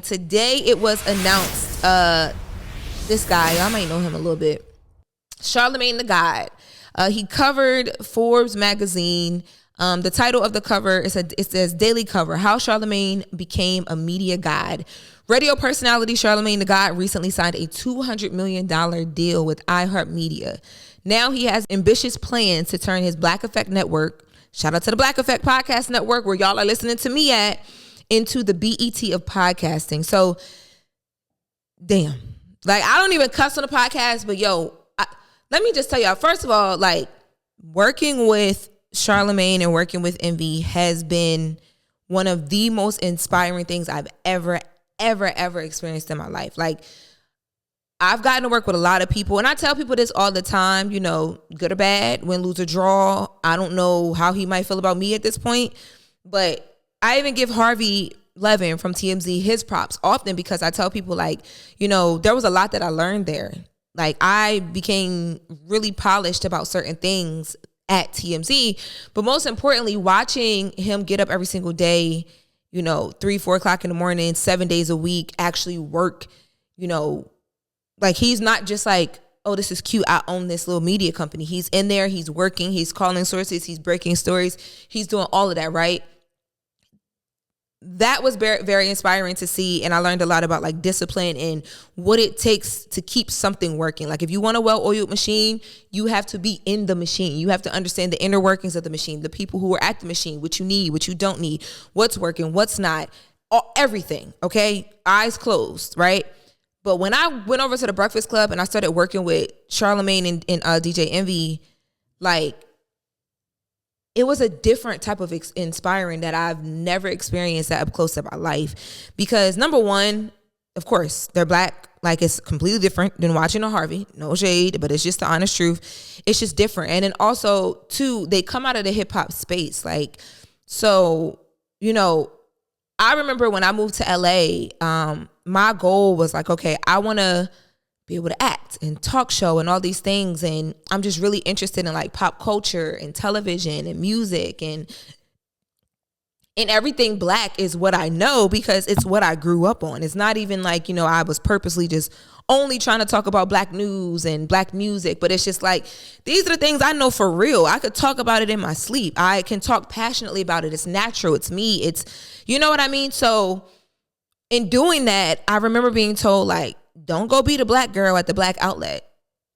Today it was announced, this guy, y'all might know him a little bit, Charlamagne the God. He covered Forbes magazine. The title of the cover, it says Daily Cover, How Charlamagne Became a Media God. Radio personality Charlamagne the God recently signed a $200 million deal with iHeartMedia. Now he has ambitious plans to turn his Black Effect network, shout out to the Black Effect Podcast Network where y'all are listening to me at, into the BET of podcasting. So, damn. Like, I don't even cuss on the podcast, but let me just tell y'all, first of all, like, working with Charlamagne and working with Envy has been one of the most inspiring things I've ever experienced in my life. Like, I've gotten to work with a lot of people, and I tell people this all the time, good or bad, win, lose, or draw. I don't know how he might feel about me at this point, but I even give Harvey Levin from TMZ his props often because I tell people, like, there was a lot that I learned there. Like, I became really polished about certain things at TMZ, but most importantly, watching him get up every single day, 3-4 o'clock in the morning, 7 days a week, actually work, like, he's not just like, oh, this is cute, I own this little media company. He's in there, he's working, he's calling sources, he's breaking stories, he's doing all of that, right? That was very, very inspiring to see, and I learned a lot about, like, discipline and what it takes to keep something working. Like, if you want a well-oiled machine, you have to be in the machine. You have to understand the inner workings of the machine, the people who are at the machine, what you need, what you don't need, what's working, what's not, everything, okay? Eyes closed, right? But when I went over to the Breakfast Club and I started working with Charlamagne and DJ Envy, like, it was a different type of inspiring that I've never experienced that up close in my life. Because number one, of course, they're Black. Like, it's completely different than watching a Harvey. No shade, but it's just the honest truth. It's just different. And then also, two, they come out of the hip hop space. Like, so, I remember when I moved to LA, my goal was like, okay, I want to be able to act and talk show and all these things. And I'm just really interested in, like, pop culture and television and music and everything Black is what I know because it's what I grew up on. It's not even like, I was purposely just only trying to talk about Black news and Black music, but it's just like, these are the things I know for real. I could talk about it in my sleep. I can talk passionately about it. It's natural. It's me. It's, you know what I mean? So in doing that, I remember being told, like, don't go be the Black girl at the Black outlet.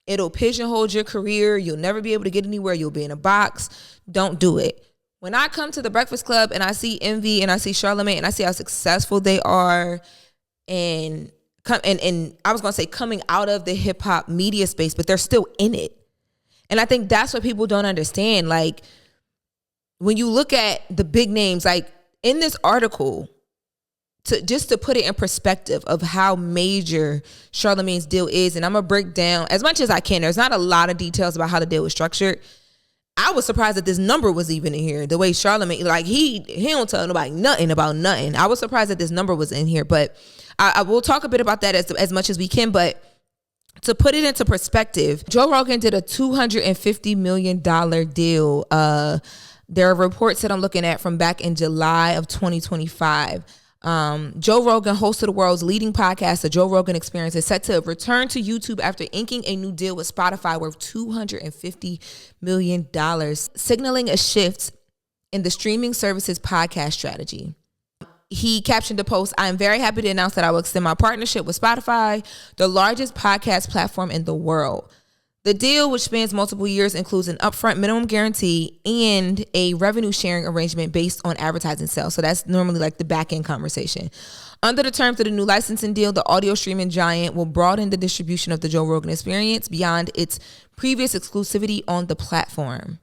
It'll pigeonhole your career. You'll never be able to get anywhere. You'll be in a box. Don't do it. When I come to the Breakfast Club and I see Envy and I see Charlamagne and I see how successful they are and I was going to say coming out of the hip hop media space, but they're still in it. And I think that's what people don't understand. Like, when you look at the big names, like in this article, to put it in perspective of how major Charlamagne's deal is, and I'm going to break down as much as I can. There's not a lot of details about how the deal was structured. I was surprised that this number was even in here. The way Charlamagne, like, he don't tell nobody nothing about nothing. I was surprised that this number was in here, but I will talk a bit about that as much as we can. But to put it into perspective, Joe Rogan did a $250 million deal. There are reports that I'm looking at from back in July of 2025. Joe Rogan, host of the world's leading podcast, The Joe Rogan Experience, is set to return to YouTube after inking a new deal with Spotify worth $250 million, signaling a shift in the streaming service's podcast strategy. He captioned the post, "I am very happy to announce that I will extend my partnership with Spotify, the largest podcast platform in the world. The deal, which spans multiple years, includes an upfront minimum guarantee and a revenue sharing arrangement based on advertising sales." So that's normally like the back end conversation. Under the terms of the new licensing deal, the audio streaming giant will broaden the distribution of the Joe Rogan Experience beyond its previous exclusivity on the platform.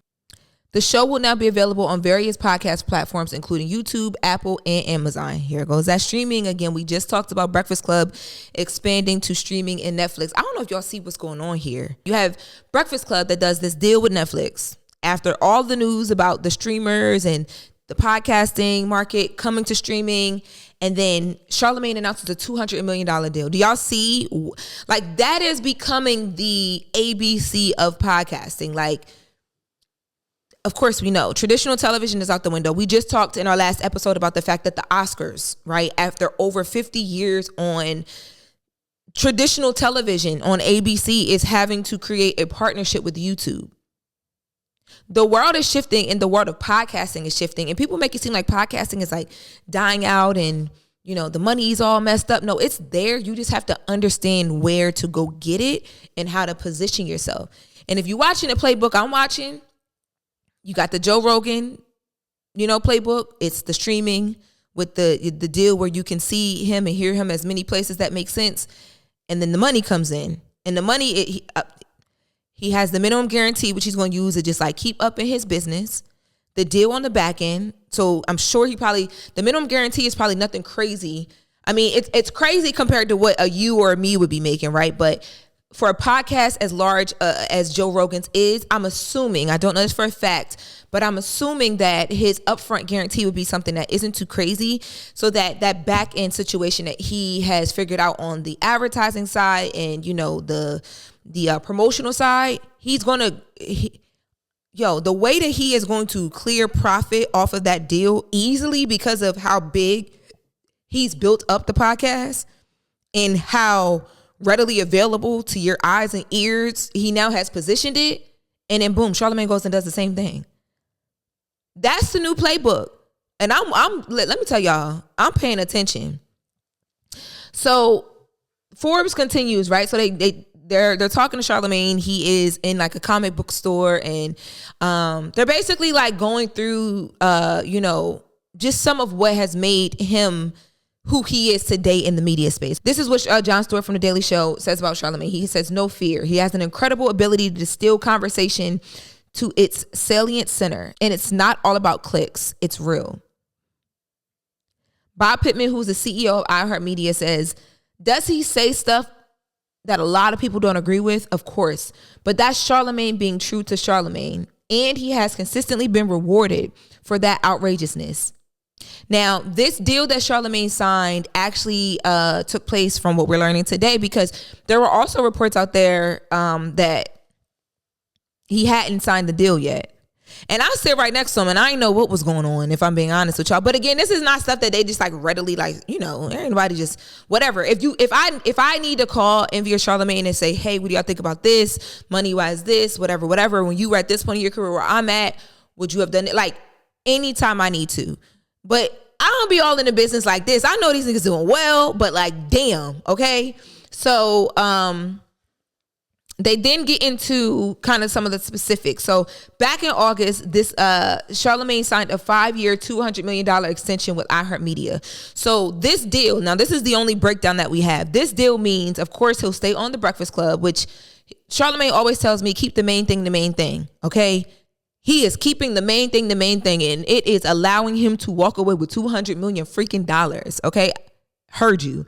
The show will now be available on various podcast platforms, including YouTube, Apple, and Amazon. Here goes that streaming again. We just talked about Breakfast Club expanding to streaming and Netflix. I don't know if y'all see what's going on here. You have Breakfast Club that does this deal with Netflix. After all the news about the streamers and the podcasting market coming to streaming, and then Charlamagne announces a $200 million deal. Do y'all see? Like, that is becoming the ABC of podcasting. Like, of course, we know traditional television is out the window. We just talked in our last episode about the fact that the Oscars, right, after over 50 years on traditional television on ABC, is having to create a partnership with YouTube. The world is shifting, and the world of podcasting is shifting, and people make it seem like podcasting is like dying out and, you know, the money's all messed up. No, it's there. You just have to understand where to go get it and how to position yourself. And if you're watching the playbook I'm watching, you got the Joe Rogan, you know, playbook. It's the streaming with the deal where you can see him and hear him as many places that make sense. And then the money comes in, and the money, he has the minimum guarantee, which he's going to use to just like keep up in his business. The deal on the back end. So I'm sure the minimum guarantee is probably nothing crazy. I mean, it's crazy compared to what a you or a me would be making, right? But for a podcast as large as Joe Rogan's is, I'm assuming, I don't know this for a fact, but I'm assuming that his upfront guarantee would be something that isn't too crazy, so that back end situation that he has figured out on the advertising side and, you know, the promotional side, the way that he is going to clear profit off of that deal easily because of how big he's built up the podcast and how readily available to your eyes and ears he now has positioned it, and then boom, Charlamagne goes and does the same thing. That's the new playbook. And let me tell y'all, I'm paying attention. So Forbes continues, right? So they're talking to Charlamagne. He is in like a comic book store, and they're basically like going through you know, just some of what has made him who he is today in the media space. This is what Jon Stewart from The Daily Show says about Charlamagne. He says, no fear. He has an incredible ability to distill conversation to its salient center. And it's not all about clicks. It's real. Bob Pittman, who's the CEO of iHeartMedia, says, does he say stuff that a lot of people don't agree with? Of course. But that's Charlamagne being true to Charlamagne. And he has consistently been rewarded for that outrageousness. Now, this deal that Charlamagne signed actually took place from what we're learning today, because there were also reports out there that he hadn't signed the deal yet. And I sit right next to him, and I didn't know what was going on, if I'm being honest with y'all. But again, this is not stuff that they just like readily, like, you know, anybody just whatever. If I need to call Envy or Charlamagne and say, hey, what do y'all think about this? Money wise, this, whatever. When you were at this point in your career where I'm at, would you have done it? Like anytime I need to. But I don't be all in the business like this. I know these niggas doing well, but like, damn, okay? So they then get into kind of some of the specifics. So back in August, this Charlamagne signed a 5-year, $200 million extension with iHeartMedia. So this deal, now this is the only breakdown that we have. This deal means, of course, he'll stay on The Breakfast Club, which Charlamagne always tells me, keep the main thing, okay? He is keeping the main thing, and it is allowing him to walk away with $200 million freaking dollars. Okay, heard you.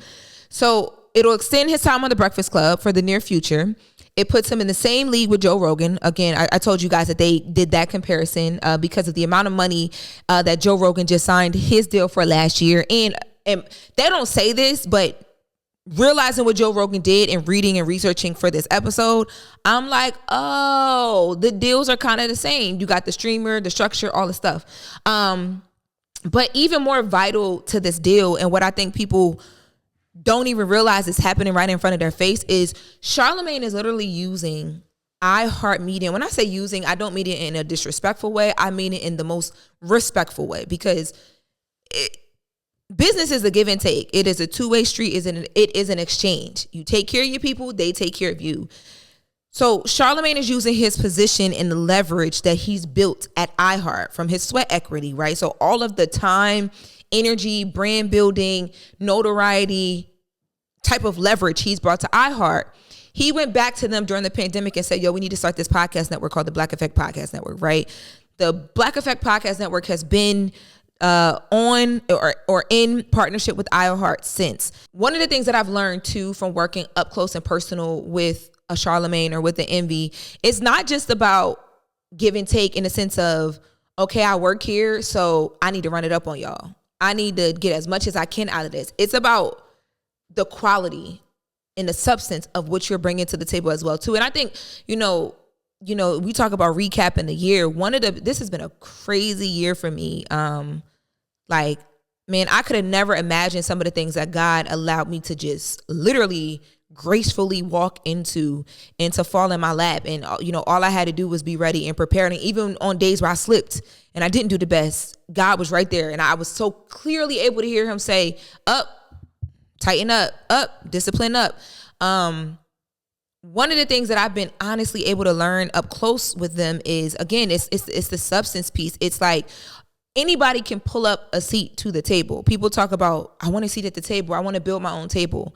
So it'll extend his time on The Breakfast Club for the near future. It puts him in the same league with Joe Rogan. Again, I told you guys that they did that comparison because of the amount of money that Joe Rogan just signed his deal for last year. And they don't say this, but realizing what Joe Rogan did and reading and researching for this episode, I'm like, oh, the deals are kind of the same. You got the streamer, the structure, all the stuff. But even more vital to this deal, and what I think people don't even realize is happening right in front of their face, is Charlamagne is literally using iHeartMedia. And when I say using, I don't mean it in a disrespectful way. I mean it in the most respectful way, because business is a give and take. It is a two-way street. It is an exchange. You take care of your people, they take care of you. So Charlamagne is using his position and the leverage that he's built at iHeart from his sweat equity, right? So all of the time, energy, brand building, notoriety type of leverage he's brought to iHeart. He went back to them during the pandemic and said, yo, we need to start this podcast network called the Black Effect Podcast Network, right? The Black Effect Podcast Network has been on or in partnership with iHeart since. One of the things that I've learned too from working up close and personal with a Charlamagne or with the Envy, it's not just about give and take in the sense of, okay, I work here, so I need to run it up on y'all. I need to get as much as I can out of this. It's about the quality and the substance of what you're bringing to the table as well too. And I think, you know, we talk about recapping the year. This has been a crazy year for me. Like, man, I could have never imagined some of the things that God allowed me to just literally gracefully walk into and to fall in my lap. And, all I had to do was be ready and prepared. And even on days where I slipped and I didn't do the best, God was right there. And I was so clearly able to hear him say, up, tighten up, discipline up. One of the things that I've been honestly able to learn up close with them is, again, it's the substance piece. It's like, anybody can pull up a seat to the table. People talk about, I want a seat at the table. I want to build my own table.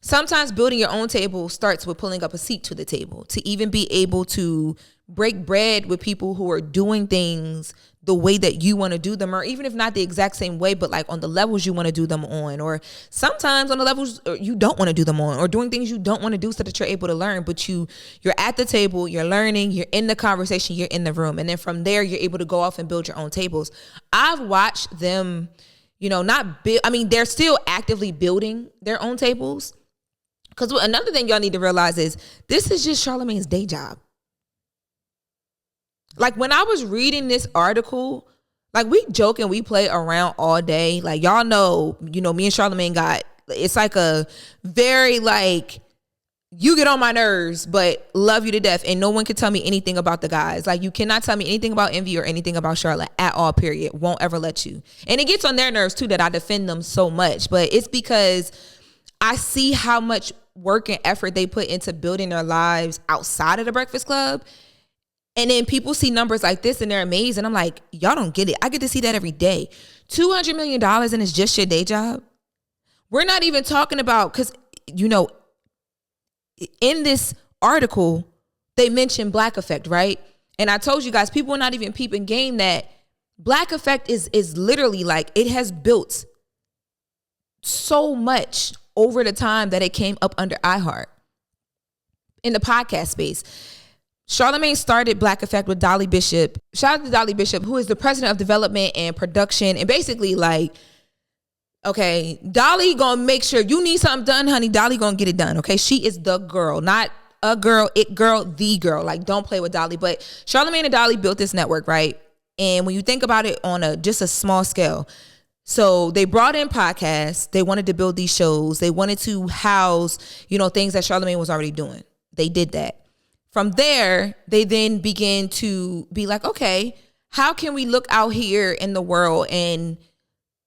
Sometimes building your own table starts with pulling up a seat to the table, to even be able to break bread with people who are doing things the way that you want to do them, or even if not the exact same way, but like on the levels you want to do them on, or sometimes on the levels you don't want to do them on, or doing things you don't want to do so that you're able to learn, but you're at the table, you're learning, you're in the conversation, you're in the room. And then from there, you're able to go off and build your own tables. I've watched them, they're still actively building their own tables. Because another thing y'all need to realize is this is just Charlamagne's day job. Like, when I was reading this article, like, we joke and we play around all day. Like, y'all know, me and Charlamagne it's like a very, like, you get on my nerves, but love you to death. And no one can tell me anything about the guys. Like, you cannot tell me anything about Envy or anything about Charlotte at all, period. Won't ever let you. And it gets on their nerves, too, that I defend them so much. But it's because I see how much work and effort they put into building their lives outside of the Breakfast Club. And then people see numbers like this and they're amazed. And I'm like, y'all don't get it. I get to see that every day. $200 million and it's just your day job. We're not even talking about, because, in this article, they mentioned Black Effect, right? And I told you guys, people are not even peeping game that Black Effect is literally like, it has built so much over the time that it came up under iHeart in the podcast space. Charlamagne started Black Effect with Dolly Bishop. Shout out to Dolly Bishop, who is the president of development and production. And basically, like, okay, Dolly gonna make sure you need something done, honey. Dolly gonna get it done, okay? She is the girl, not a girl, it girl, the girl. Like, don't play with Dolly. But Charlamagne and Dolly built this network, right? And when you think about it on just a small scale, so they brought in podcasts. They wanted to build these shows. They wanted to house, things that Charlamagne was already doing. They did that. From there, they then began to be like, okay, how can we look out here in the world and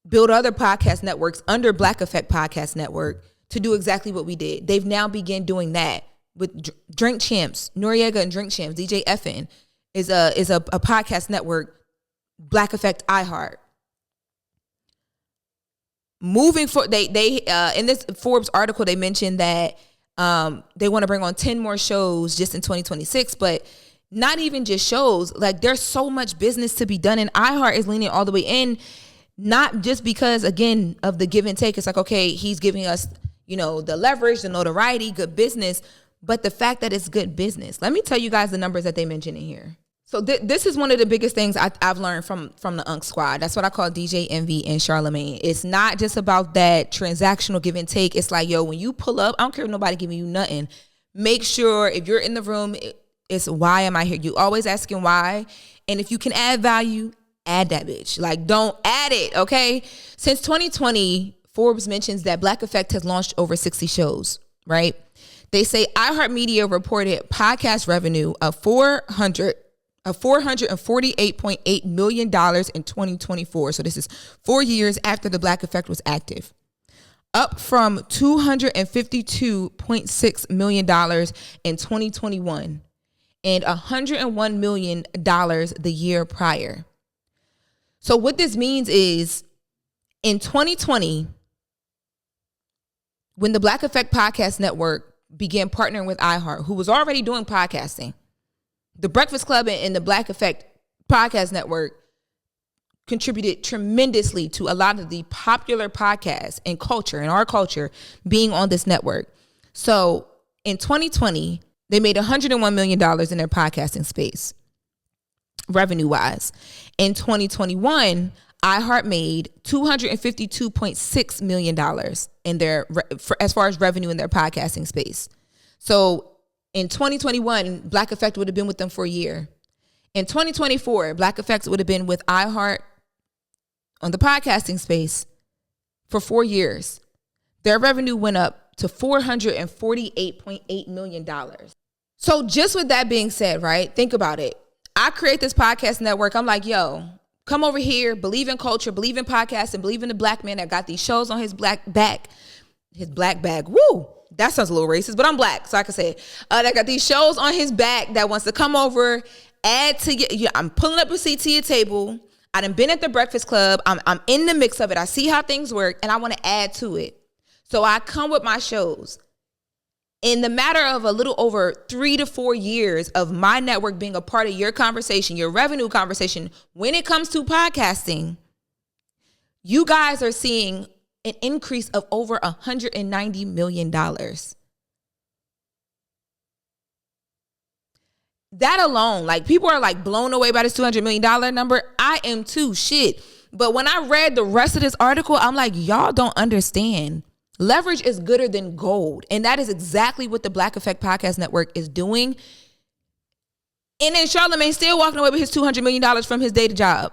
build other podcast networks under Black Effect Podcast Network to do exactly what we did? They've now begun doing that with Drink Champs, Noriega and Drink Champs. DJ FN is a podcast network, Black Effect iHeart. Moving for they in this Forbes article, they mentioned that they want to bring on 10 more shows just in 2026, but not even just shows. Like, there's so much business to be done, and iHeart is leaning all the way in, not just because, again, of the give and take. It's like, okay, he's giving us, the leverage, the notoriety, good business, but the fact that it's good business. Let me tell you guys the numbers that they mentioned in here. So this is one of the biggest things I've learned from the Unk Squad. That's what I call DJ Envy and Charlamagne. It's not just about that transactional give and take. It's like, yo, when you pull up, I don't care if nobody giving you nothing. Make sure if you're in the room, it's why am I here? You always asking why. And if you can add value, add that bitch. Like, don't add it, okay? Since 2020, Forbes mentions that Black Effect has launched over 60 shows, right? They say iHeartMedia reported podcast revenue of $448.8 million in 2024. So this is 4 years after the Black Effect was active, up from $252.6 million in 2021 and $101 million the year prior. So what this means is, in 2020, when the Black Effect Podcast Network began partnering with iHeart, who was already doing podcasting, the Breakfast Club and the Black Effect Podcast Network contributed tremendously to a lot of the popular podcasts and culture, and our culture, being on this network. So in 2020, they made $101 million in their podcasting space, revenue-wise. In 2021, iHeart made $252.6 million in their, as far as revenue in their podcasting space. So In 2021, Black Effect would have been with them for a year. In 2024, Black Effect would have been with iHeart on the podcasting space for 4 years. Their revenue went up to $448.8 million. So just with that being said, right, think about it. I create this podcast network. I'm like, yo, come over here, believe in culture, believe in podcasting, believe in the black man that got these shows on his black back. His black bag. Woo! That sounds a little racist, but I'm black, so I can say it. That got these shows on his back that wants to come over, add to your, I'm pulling up a seat to your table. I done been at the Breakfast Club. I'm in the mix of it. I see how things work, and I want to add to it. So I come with my shows. In the matter of a little over 3 to 4 years of my network being a part of your conversation, your revenue conversation, when it comes to podcasting, you guys are seeing an increase of over $190 million. That alone, like, people are like blown away by this $200 million number. I am too, shit. But when I read the rest of this article, I'm like, y'all don't understand. Leverage is gooder than gold. And that is exactly what the Black Effect Podcast Network is doing. And then Charlamagne still walking away with his $200 million from his day job.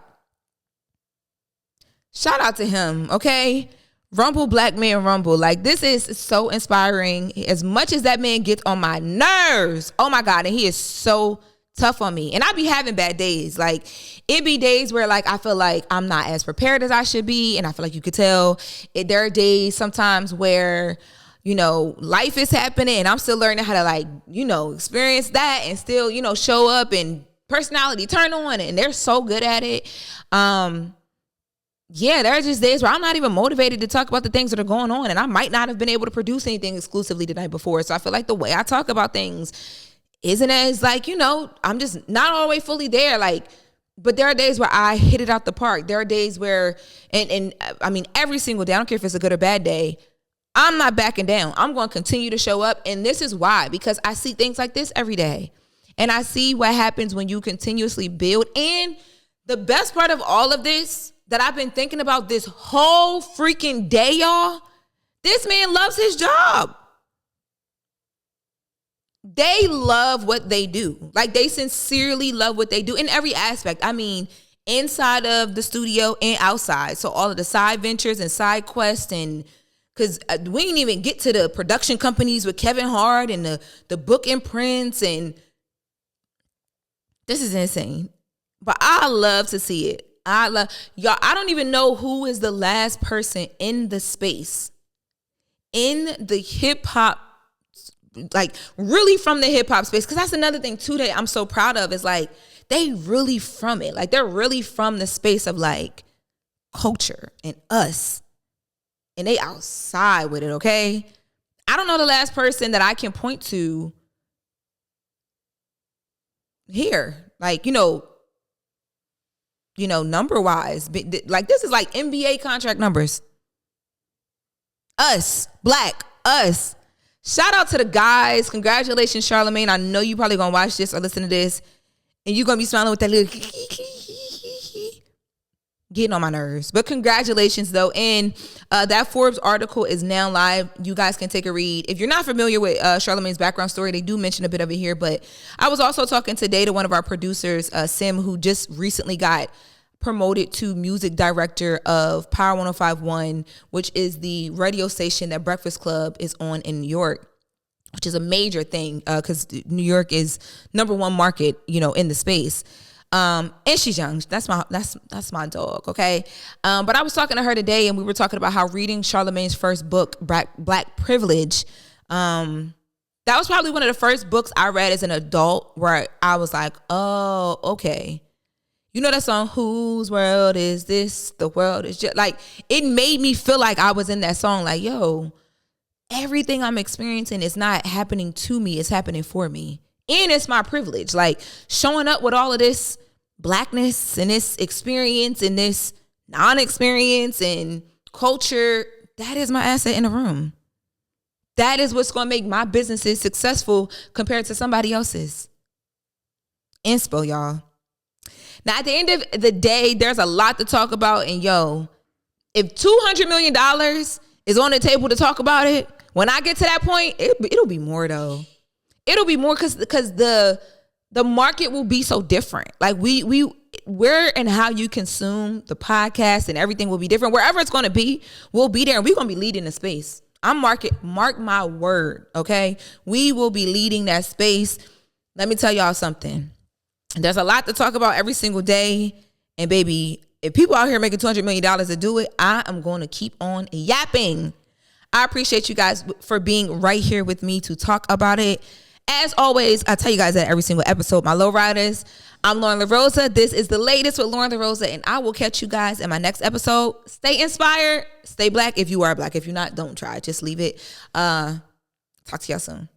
Shout out to him, okay? Rumble, black man, rumble. Like, this is so inspiring. As much as that man gets on my nerves, oh my God, and he is so tough on me. And I be having bad days. Like, it be days where, like, I feel like I'm not as prepared as I should be. And I feel like you could tell. There are days sometimes where, you know, life is happening and I'm still learning how to, like, you know, experience that and still, you know, show up and personality turn on. And they're so good at it. Yeah, there are just days where I'm not even motivated to talk about the things that are going on. And I might not have been able to produce anything exclusively the night before. So I feel like the way I talk about things isn't as, like, you know, I'm just not all the way fully there. Like, but there are days where I hit it out the park. There are days where, and I mean, every single day, I don't care if it's a good or bad day, I'm not backing down. I'm going to continue to show up. And this is why, because I see things like this every day. And I see what happens when you continuously build. And the best part of all of this that I've been thinking about this whole freaking day, y'all, this man loves his job. They love what they do. Like, they sincerely love what they do in every aspect. I mean, inside of the studio and outside. So all of the side ventures and side quests, and because we didn't even get to the production companies with Kevin Hart and the book imprints, and this is insane. But I love to see it. Y'all, I don't even know who is the last person in the space, in the hip hop, like really from the hip hop space. Cause that's another thing too that I'm so proud of, is like, they really from it. Like, they're really from the space of, like, culture and us, and they outside with it. Okay. I don't know the last person that I can point to here. Like, you know, number wise, like, this is like NBA contract numbers. Us, black, us. Shout out to the guys. Congratulations, Charlamagne. I know you probably gonna watch this or listen to this, and you're gonna be smiling with that little getting on my nerves. But congratulations, though. And that Forbes article is now live. You guys can take a read. If you're not familiar with Charlamagne's background story, they do mention a bit of it here. But I was also talking today to one of our producers, Sim, who just recently got promoted to music director of Power 105.1, which is the radio station that Breakfast Club is on in New York, which is a major thing because New York is number one market, you know, in the space. And she's young. That's my dog. Okay. But I was talking to her today, and we were talking about how reading Charlamagne's first book, Black Privilege, that was probably one of the first books I read as an adult where I was like, oh, okay. You know that song, Whose World Is This? The World Is Just, like, it made me feel like I was in that song. Like, yo, everything I'm experiencing is not happening to me. It's happening for me. And it's my privilege. Like, showing up with all of this blackness and this experience and this non-experience and culture, that is my asset in the room. That is what's going to make my businesses successful compared to somebody else's. Inspo, y'all. Now, at the end of the day, there's a lot to talk about. And, yo, if $200 million is on the table to talk about it, when I get to that point, it'll be more, though. It'll be more because the market will be so different. Like where and how you consume the podcast and everything will be different. Wherever it's going to be, we'll be there and we're going to be leading the space. Mark my word, okay? We will be leading that space. Let me tell y'all something. There's a lot to talk about every single day. And baby, if people out here making $200 million to do it, I am going to keep on yapping. I appreciate you guys for being right here with me to talk about it. As always, I tell you guys that every single episode, my low riders. I'm Loren LoRosa. This is the latest with Loren LoRosa, and I will catch you guys in my next episode. Stay inspired. Stay black if you are black. If you're not, don't try. Just leave it. Talk to y'all soon.